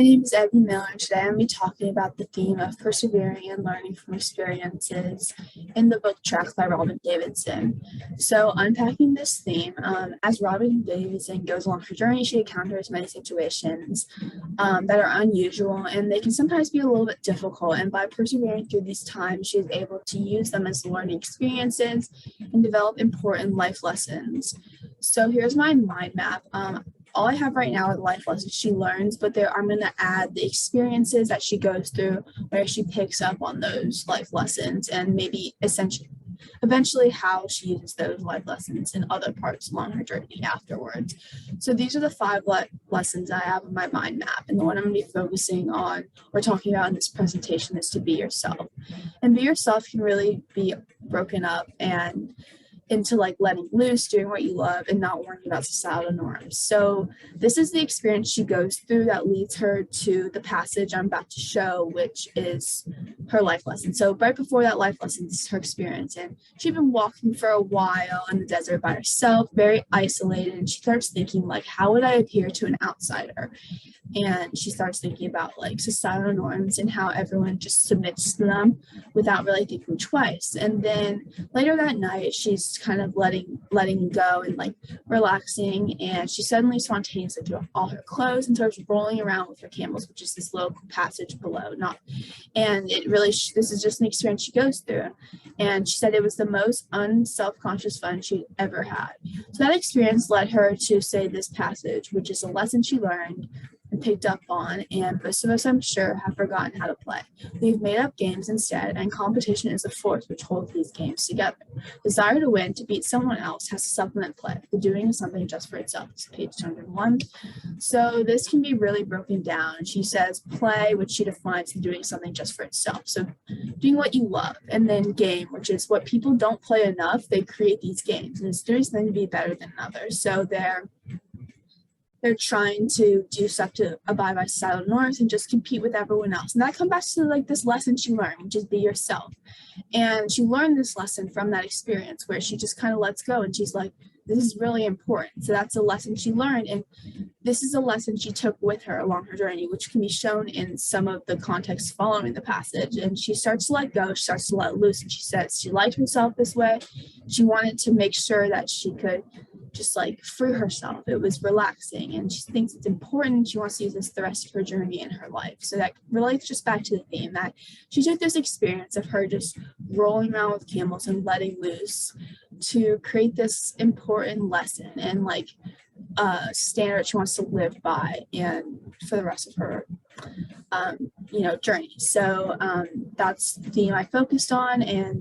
My name is Evie Miller, and today I'm going to be talking about the theme of persevering and learning from experiences in the book Tracks by Robin Davidson. So, unpacking this theme, as Robin Davidson goes along her journey, she encounters many situations that are unusual and they can sometimes be a little bit difficult. And by persevering through these times, she is able to use them as learning experiences and develop important life lessons. So, here's my mind map. All I have right now are the life lessons she learns, but I'm going to add the experiences that she goes through where she picks up on those life lessons and maybe eventually how she uses those life lessons in other parts along her journey afterwards. So these are the five lessons I have in my mind map. And the one I'm going to be focusing on or talking about in this presentation is to be yourself. And be yourself can really be broken up and into like letting loose, doing what you love, and not worrying about societal norms. So this is the experience she goes through that leads her to the passage I'm about to show, which is her life lesson. So right before that life lesson, this is her experience. And she'd been walking for a while in the desert by herself, very isolated. And she starts thinking, like, how would I appear to an outsider? And she starts thinking about like societal norms and how everyone just submits to them without really thinking twice. And then later that night, she's kind of letting go and like relaxing, and she suddenly spontaneously threw off all her clothes and starts rolling around with her camels, which is this little passage below. Not, and it really this is just an experience she goes through, and she said it was the most unself-conscious fun she'd ever had. So that experience led her to say this passage, which is a lesson she learned and picked up on, and most of us, I'm sure, have forgotten how to play. We've made up games instead, and competition is the force which holds these games together. Desire to win, to beat someone else, has to supplement play. The doing of something just for itself. It's page 201. So this can be really broken down. She says play, which she defines as doing something just for itself. So doing what you love, and then game, which is what people don't play enough. They create these games, and it's doing something to be better than others. So they're trying to do stuff to abide by societal norms and just compete with everyone else. And that comes back to like this lesson she learned, just be yourself. And she learned this lesson from that experience where she just kind of lets go and she's like, this is really important. So that's a lesson she learned. And this is a lesson she took with her along her journey, which can be shown in some of the context following the passage. And she starts to let go, she starts to let loose. And she says she liked herself this way. She wanted to make sure that she could just like free herself. It was relaxing, and she thinks it's important. She wants to use this the rest of her journey in her life. So that relates just back to the theme that she took this experience of her just rolling around with camels and letting loose to create this important lesson and like standard she wants to live by and for the rest of her journey. So that's the theme I focused on, and